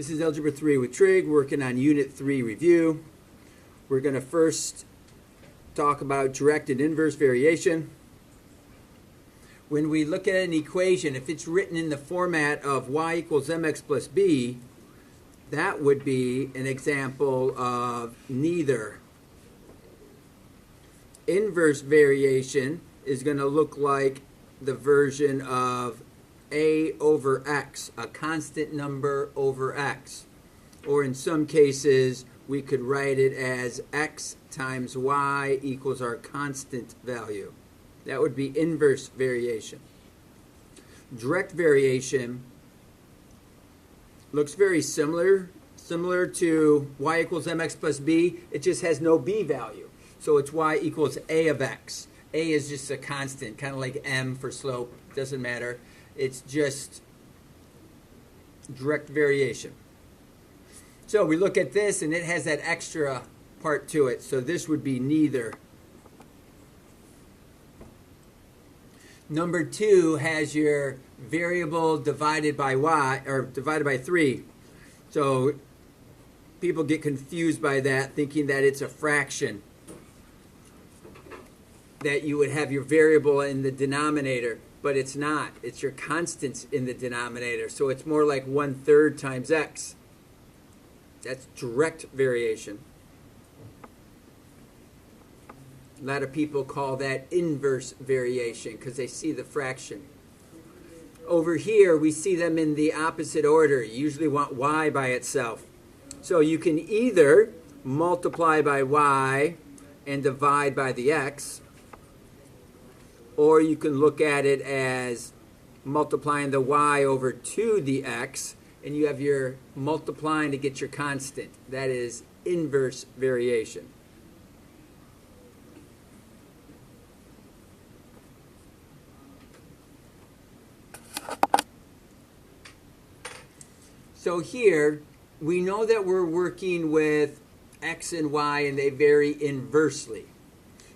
This is Algebra 3 with Trig, working on Unit 3 review. We're going to first talk about direct and inverse variation. When we look at an equation, if it's written in the format of y equals mx plus b, that would be an example of neither. Inverse variation is going to look like the version of a over x, a constant number over x. Or in some cases, we could write it as x times y equals our constant value. That would be inverse variation. Direct variation looks very similar to y equals mx plus b. It just has no b value. So it's y equals a of x. A is just a constant, kind of like m for slope. Doesn't matter. It's just direct variation. So we look at this, and it has that extra part to it. So this would be neither. Number 2 has your variable divided by y, or divided by 3. So people get confused by that, thinking that it's a fraction, that you would have your variable in the denominator. But it's not. It's your constants in the denominator. So it's more like 1/3 times x. That's direct variation. A lot of people call that inverse variation because they see the fraction. Over here, we see them in the opposite order. You usually want y by itself. So you can either multiply by y and divide by the x, or you can look at it as multiplying the y over 2 the x, and you have your multiplying to get your constant. That is inverse variation. So here, we know that we're working with x and y, and they vary inversely.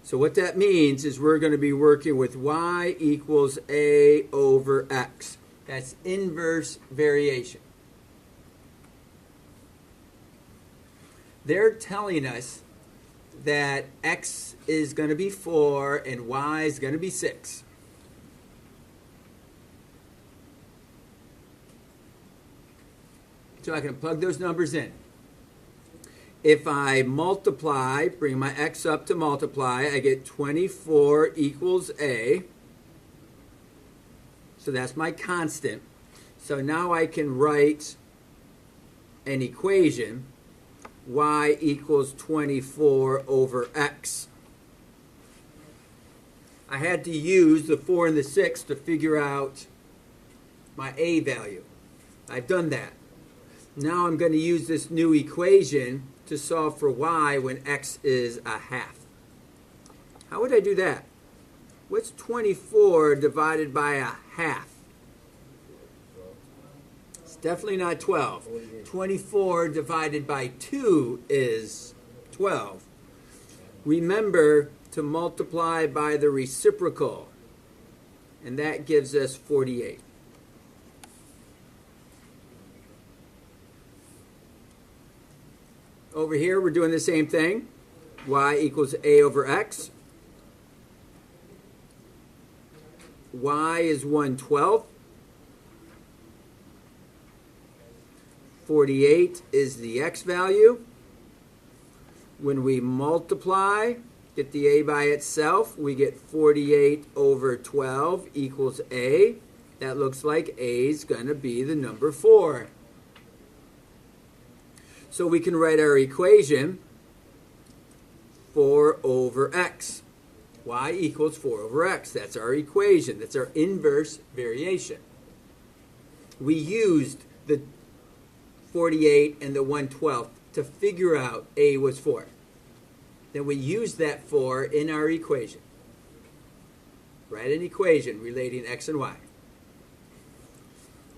So what that means is we're going to be working with y equals a over x. That's inverse variation. They're telling us that x is going to be 4 and y is going to be 6. So I can plug those numbers in. If I multiply, bring my x up to multiply, I get 24 equals a. So that's my constant. So now I can write an equation, y equals 24 over x. I had to use the 4 and the 6 to figure out my a value. I've done that. Now I'm going to use this new equation to solve for y when x is a half. How would I do that? What's 24 divided by a half? It's definitely not 12. 24 divided by 2 is 12. Remember to multiply by the reciprocal, and that gives us 48. Over here, we're doing the same thing. Y equals a over x. Y is 1/12. 48 is the x value. When we multiply, get the a by itself, we get 48 over 12 equals a. That looks like a is going to be the number 4. So we can write our equation 4 over x. Y equals 4 over x. That's our equation. That's our inverse variation. We used the 48 and the 1/12 to figure out a was 4. Then we used that 4 in our equation. Write an equation relating x and y.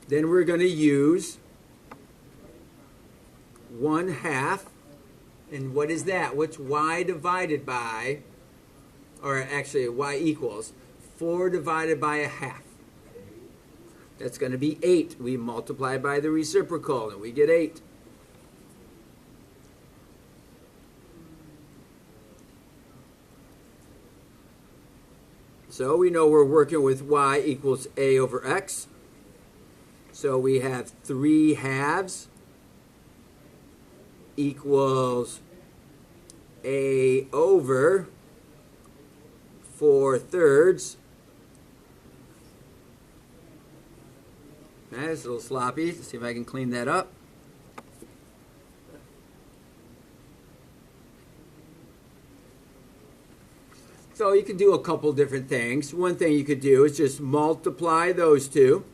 Then we're going to use 1/2, and what is that? What's y divided by, or actually y equals 4 divided by a half. That's going to be 8. We multiply by the reciprocal, and we get 8. So we know we're working with y equals a over x. So we have 3 halves equals a over 4 thirds. That's a little sloppy. Let's see if I can clean that up. So you can do a couple different things. One thing you could do is just multiply those two.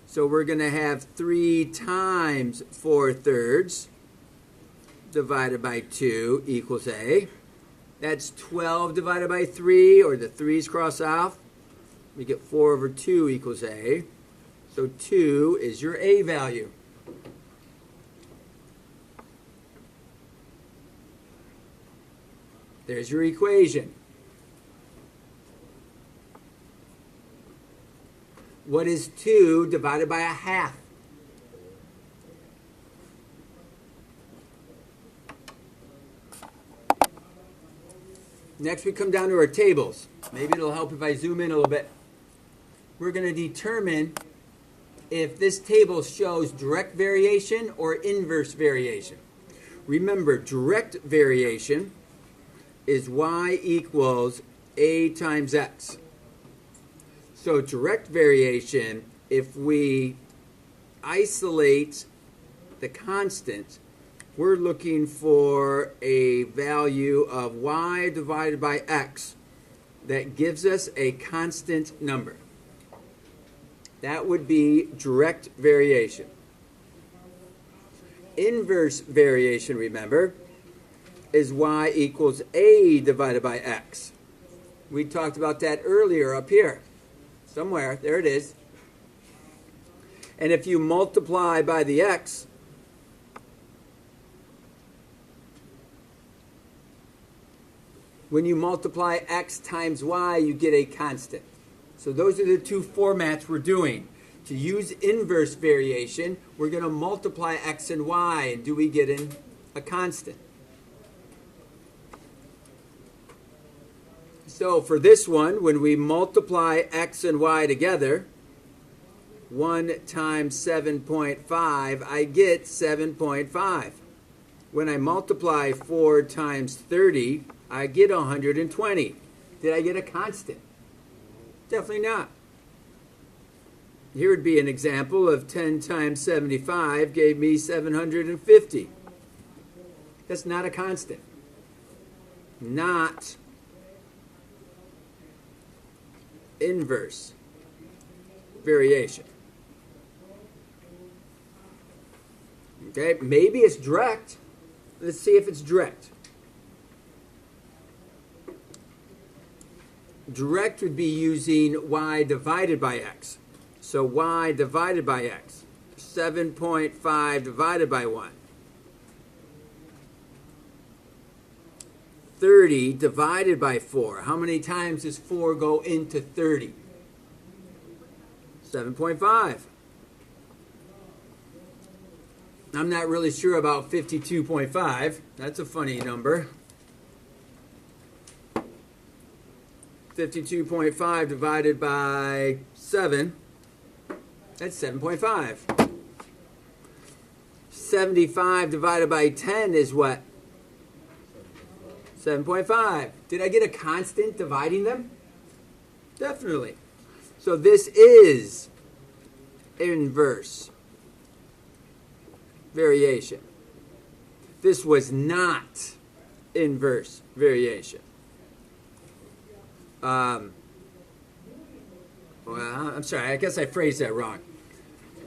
So we're going to have 3 times 4 thirds divided by 2 equals a. That's 12 divided by 3, or the 3's cross off. We get 4 over 2 equals a. So 2 is your a value. There's your equation. What is 2 divided by a half? Next we come down to our tables. Maybe it'll help if I zoom in a little bit. We're going to determine if this table shows direct variation or inverse variation. Remember, direct variation is y equals a times x. So direct variation, if we isolate the constant, we're looking for a value of y divided by x that gives us a constant number. That would be direct variation. Inverse variation, remember, is y equals a divided by x. We talked about that earlier up here. Somewhere, there it is. And if you multiply by the x, when you multiply x times y, you get a constant. So those are the two formats we're doing. To use inverse variation, we're going to multiply x and y, and do we get a constant? So for this one, when we multiply x and y together, 1 times 7.5, I get 7.5. When I multiply 4 times 30, I get 120. Did I get a constant? Definitely not. Here would be an example of 10 times 75 gave me 750. That's not a constant. Not inverse variation. Okay, maybe it's direct. Let's see if it's direct. Direct would be using y divided by x. So y divided by x. 7.5 divided by 1. 30 divided by 4. How many times does 4 go into 30? 7.5. I'm not really sure about 52.5. That's a funny number. 52.5 divided by 7. That's 7.5. 75 divided by 10 is what? 7.5. Did I get a constant dividing them? Definitely. So this is inverse variation. This was not inverse variation. Well, I'm sorry, I guess I phrased that wrong.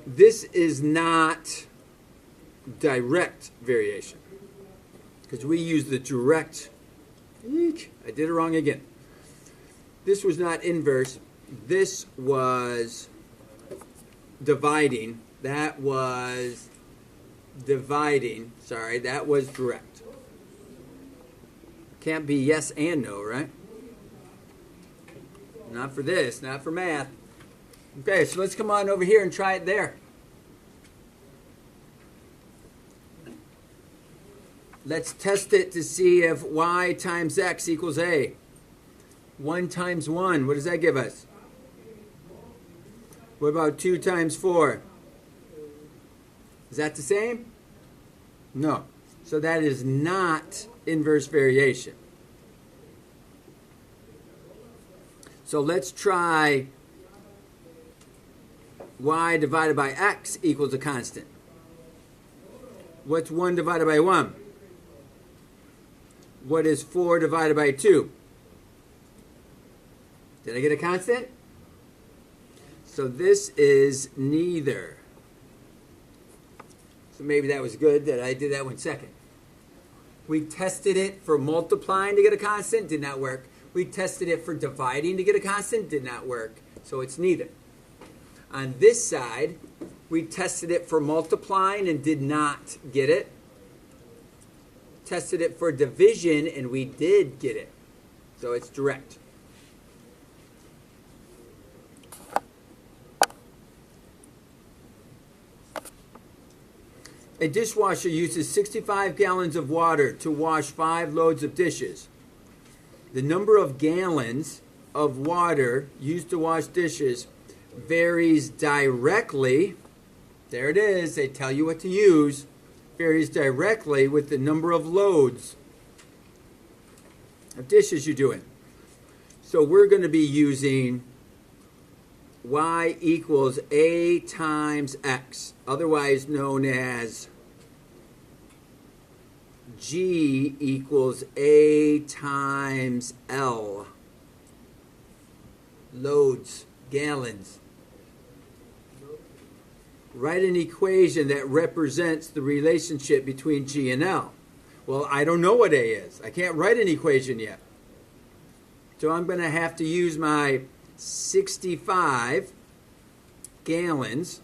This is not direct variation, because we use the direct. Eek, I did it wrong again. This was not inverse. This was dividing. That was dividing. Sorry, that was direct. Can't be yes and no, right? Not for this, not for math. Okay, so let's come on over here and try it there. Let's test it to see if y times x equals a. 1 times 1, what does that give us? What about 2 times 4? Is that the same? No. So that is not inverse variation. So let's try y divided by x equals a constant. What's 1 divided by 1? What is 4 divided by 2? Did I get a constant? So this is neither. So maybe that was good that I did that one second. We tested it for multiplying to get a constant, did not work. We tested it for dividing to get a constant, did not work. So it's neither. On this side, we tested it for multiplying and did not get it. Tested it for division and we did get it. So it's direct. A dishwasher uses 65 gallons of water to wash 5 loads of dishes. The number of gallons of water used to wash dishes varies directly. There it is. They tell you what to use. Varies directly with the number of loads of dishes you're doing. So we're going to be using y equals a times x, otherwise known as g equals a times L. Loads, gallons. Write an equation that represents the relationship between G and L. Well, I don't know what A is. I can't write an equation yet. So I'm going to have to use my 65 gallons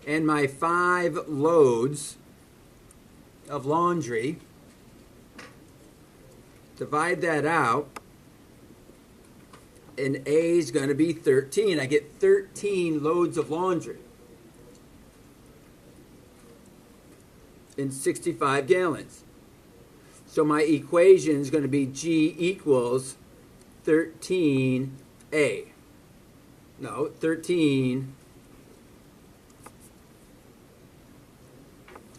and my 5 loads of laundry. Divide that out. And A is going to be 13. I get 13 loads of laundry in 65 gallons. So my equation is going to be G equals 13A. No, 13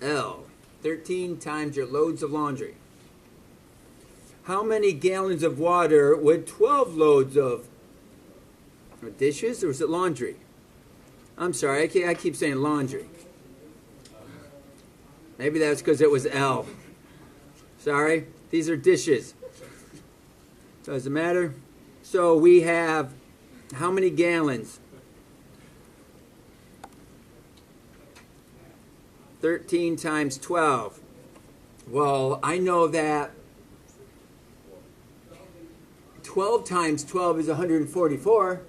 L. 13 times your loads of laundry. How many gallons of water would 12 loads of dishes, or was it laundry? I'm sorry, I keep saying laundry. Maybe that's because it was L. Sorry, these are dishes. Doesn't matter. So we have how many gallons? 13 times 12. Well, I know that 12 times 12 is 144.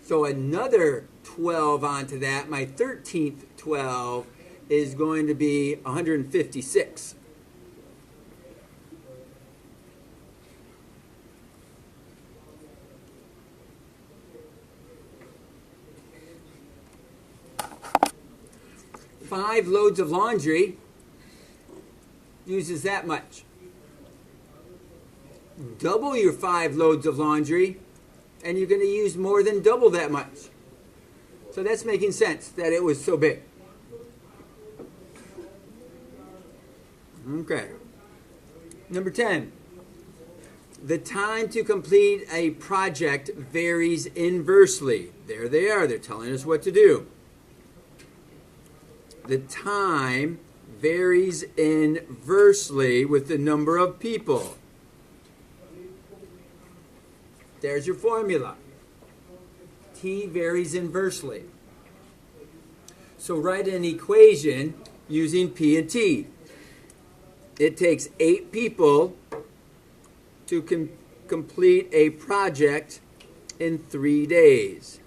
So another 12 onto that. My 13th 12 is going to be 156. Five loads of laundry uses that much. Double your 5 loads of laundry, and you're going to use more than double that much. So that's making sense that it was so big. Okay. Number 10. The time to complete a project varies inversely. There they are. They're telling us what to do. The time varies inversely with the number of people. There's your formula. T varies inversely. So write an equation using P and T. It takes 8 people to complete a project in 3 days.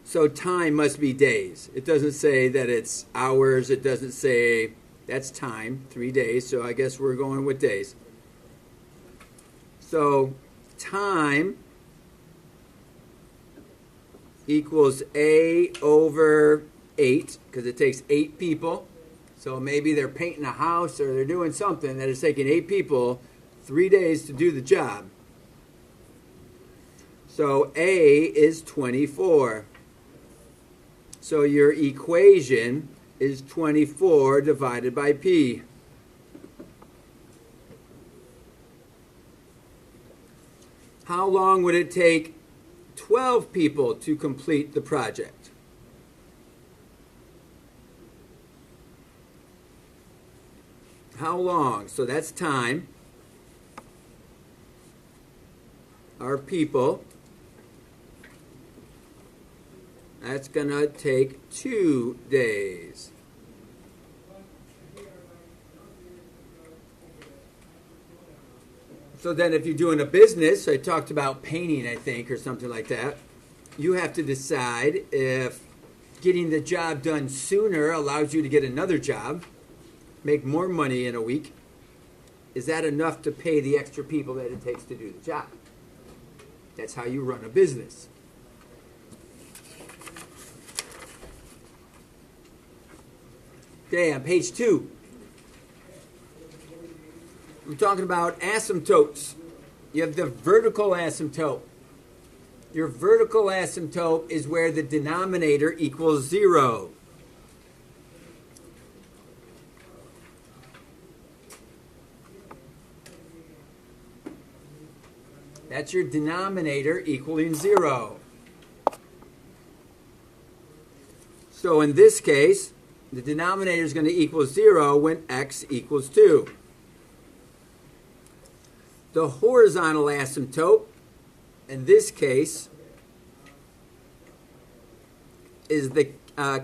So time must be days. It doesn't say that it's hours. It doesn't say that's time, 3 days. So I guess we're going with days. So time equals A over 8, because it takes 8 people. So maybe they're painting a house or they're doing something that is taking 8 people 3 days to do the job. So A is 24. So your equation is 24 divided by P. How long would it take 12 people to complete the project? How long? So that's time. Our people. That's going to take 2 days. So then if you're doing a business, I talked about painting, I think, or something like that, you have to decide if getting the job done sooner allows you to get another job, make more money in a week. Is that enough to pay the extra people that it takes to do the job? That's how you run a business. Okay, on page 2, we're talking about asymptotes. You have the vertical asymptote. Your vertical asymptote is where the denominator equals 0. That's your denominator equaling 0. So in this case, the denominator is going to equal 0 when x equals 2. The horizontal asymptote, in this case, is the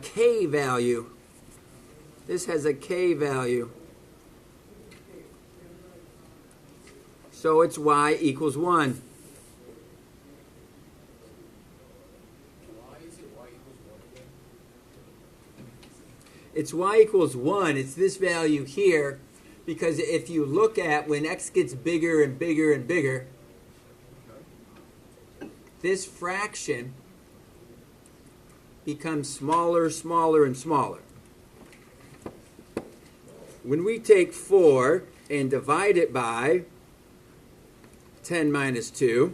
k value. This has a k value. So it's y equals 1. It's y equals 1. It's this value here, because if you look at when x gets bigger and bigger and bigger, this fraction becomes smaller, smaller, and smaller. When we take 4 and divide it by 10 minus 2,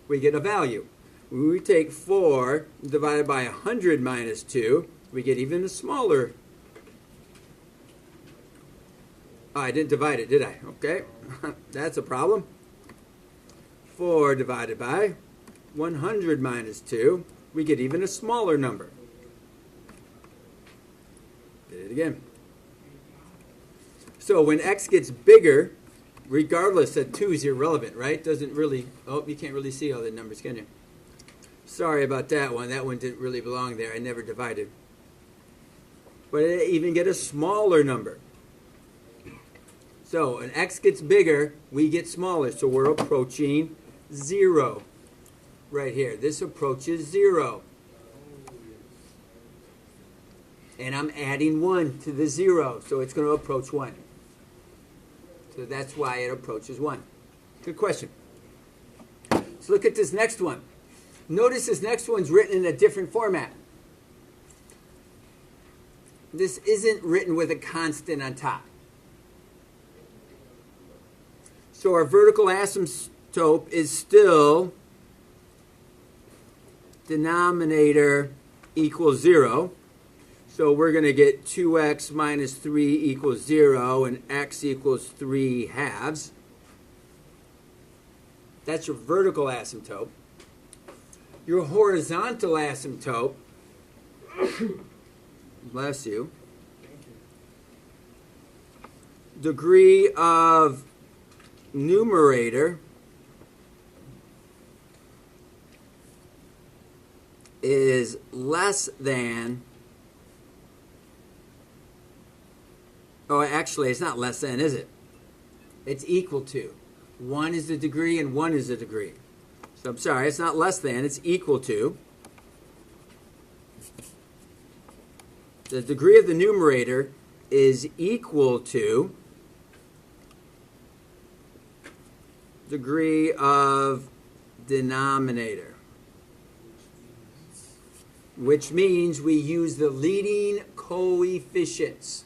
we get a value. When we take 4 and divide it by 100 minus 2, we get even a smaller. Oh, I didn't divide it, did I? Okay, that's a problem. 4 divided by 100 minus 2, we get even a smaller number. Did it again. So when x gets bigger, regardless that 2 is irrelevant, right? Doesn't really, oh, you can't really see all the numbers, can you? Sorry about that one. That one didn't really belong there. I never divided. But it even get a smaller number. So when x gets bigger, we get smaller. So we're approaching 0 right here. This approaches 0. And I'm adding 1 to the 0, so it's going to approach 1. So that's why it approaches 1. Good question. Let's look at this next one. Notice this next one's written in a different format. This isn't written with a constant on top. So our vertical asymptote is still denominator equals 0. So we're going to get 2x minus 3 equals 0 and x equals 3 halves. That's your vertical asymptote. Your horizontal asymptote, bless you, degree of numerator is less than, oh, actually, it's not less than, is it? It's equal to. 1 is the degree and 1 is the degree. So I'm sorry, it's not less than, it's equal to. The degree of the numerator is equal to degree of denominator. which means we use the leading coefficients.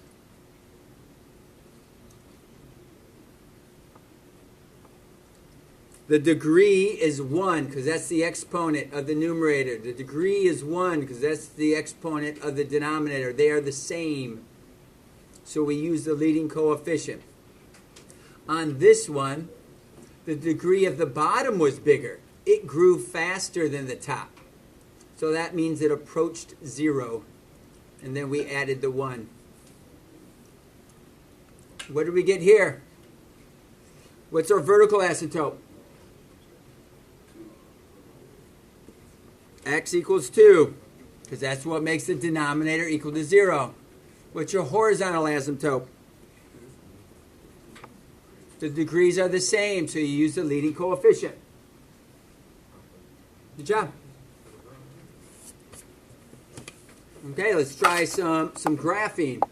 The degree is 1 because that's the exponent of the numerator. The degree is 1 because that's the exponent of the denominator. They are the same. So we use the leading coefficient. On this one, the degree of the bottom was bigger. It grew faster than the top. So that means it approached 0. And then we added the 1. What do we get here? What's our vertical asymptote? X equals 2, because that's what makes the denominator equal to 0. What's your horizontal asymptote? The degrees are the same, so you use the leading coefficient. Good job. Okay, let's try some graphing.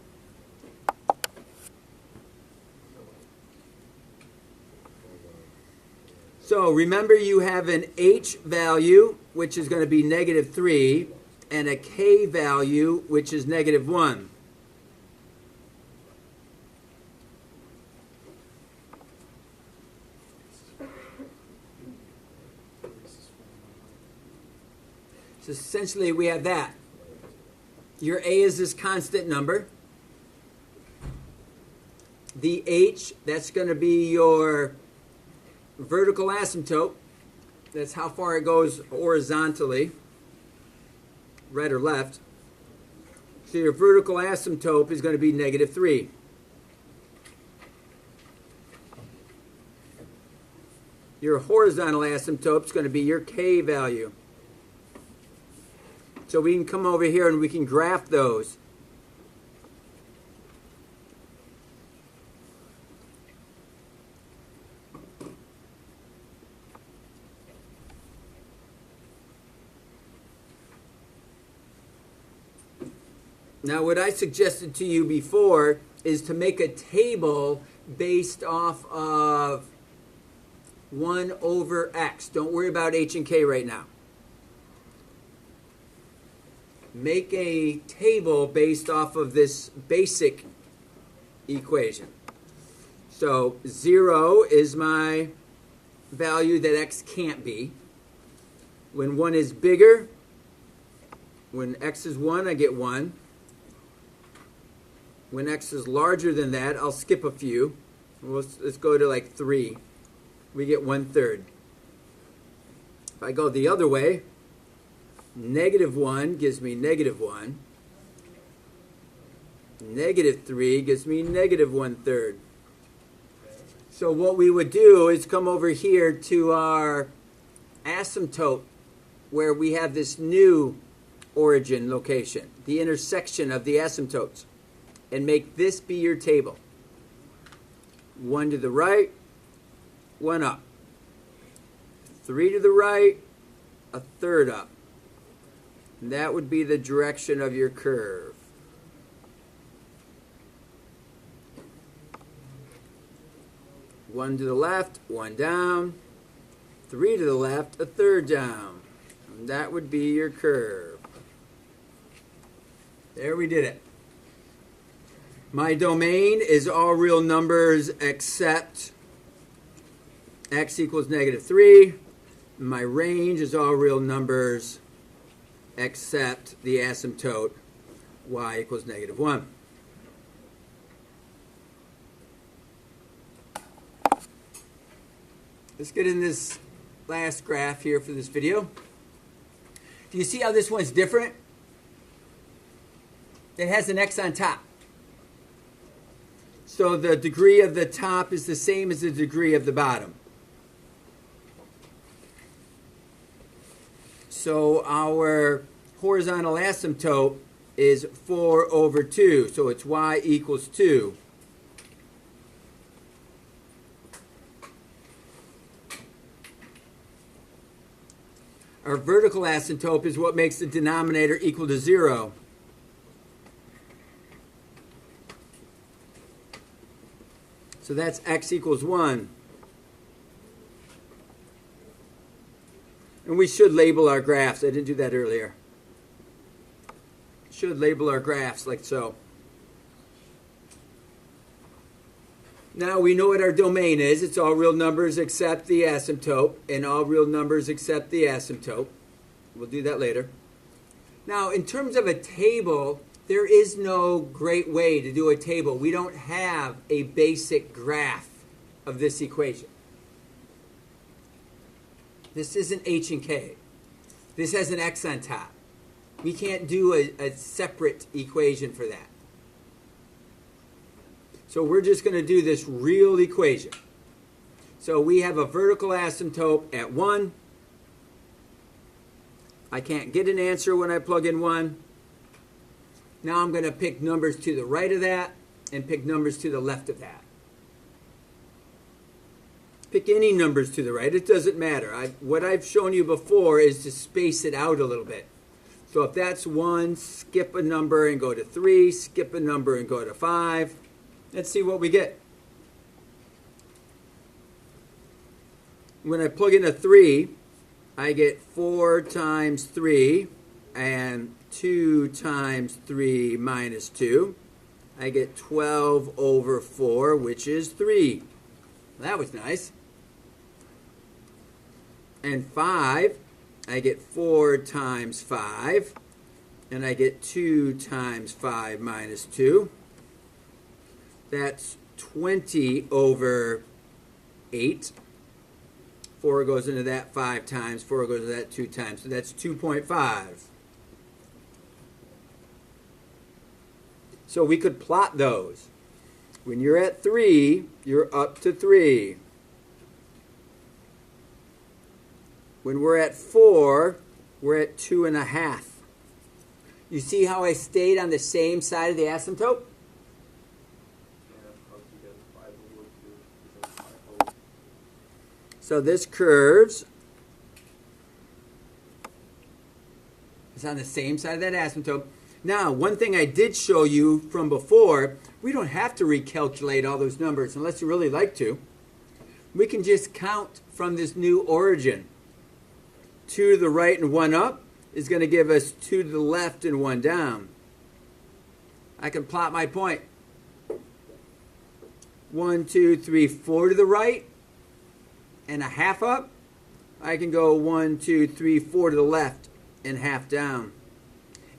So remember, you have an H value, which is going to be -3, and a K value, which is -1. So essentially we have that. Your A is this constant number. The H, that's going to be your vertical asymptote. That's how far it goes horizontally, right or left. So your vertical asymptote is going to be -3. Your horizontal asymptote is going to be your K value. So we can come over here and we can graph those. Now, what I suggested to you before is to make a table based off of 1 over x. Don't worry about h and k right now. Make a table based off of this basic equation. So 0 is my value that x can't be. When 1 is bigger, when x is 1, I get 1. When x is larger than that, I'll skip a few. Let's go to like 3. We get 1/3. If I go the other way, -1 gives me -1. -3 gives me -1/3. So what we would do is come over here to our asymptote where we have this new origin location, the intersection of the asymptotes, and make this be your table. 1 to the right, 1 up. 3 to the right, 1/3 up. And that would be the direction of your curve. One to the left, 1 down. 3 to the left, 1/3 down. And that would be your curve. There, we did it. My domain is all real numbers except x equals -3. My range is all real numbers except the asymptote y equals -1. Let's get in this last graph here for this video. Do you see how this one's different? It has an x on top. So the degree of the top is the same as the degree of the bottom. So our horizontal asymptote is 4 over 2. So it's y equals 2. Our vertical asymptote is what makes the denominator equal to 0. So that's x equals 1. And we should label our graphs. I didn't do that earlier. Should label our graphs like so. Now we know what our domain is. It's all real numbers except the asymptote, and all real numbers except the asymptote. We'll do that later. Now, in terms of a table, there is no great way to do a table. We don't have a basic graph of this equation. This isn't H and K. This has an X on top. We can't do a separate equation for that. So we're just going to do this real equation. So we have a vertical asymptote at 1. I can't get an answer when I plug in 1. Now I'm going to pick numbers to the right of that and pick numbers to the left of that. Pick any numbers to the right. It doesn't matter. What I've shown you before is to space it out a little bit. So if that's 1, skip a number and go to 3, skip a number and go to 5. Let's see what we get. When I plug in a 3, I get 4 times 3 and 2 times 3 minus 2. I get 12 over 4, which is 3. That was nice. And 5, I get 4 times 5, and I get 2 times 5 minus 2. That's 20 over 8. 4 goes into that 5 times, 4 goes into that 2 times. So that's 2.5. So we could plot those. When you're at 3, you're up to 3. When we're at 4, we're at 2.5. You see how I stayed on the same side of the asymptote? So this curves. It's on the same side of that asymptote. Now, one thing I did show you from before, we don't have to recalculate all those numbers unless you really like to. We can just count from this new origin. 2 to the right and 1 up is going to give us 2 to the left and 1 down. I can plot my point. 1, 2, 3, 4 to the right and a half up. I can go 1, 2, 3, 4 to the left and half down.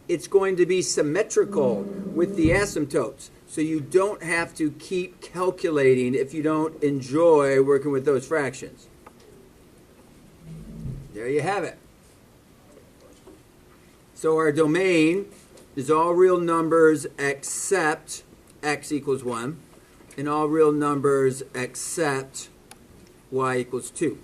It's going to be symmetrical with the asymptotes, so you don't have to keep calculating if you don't enjoy working with those fractions. There you have it. So our domain is all real numbers except x equals 1, and all real numbers except y equals 2.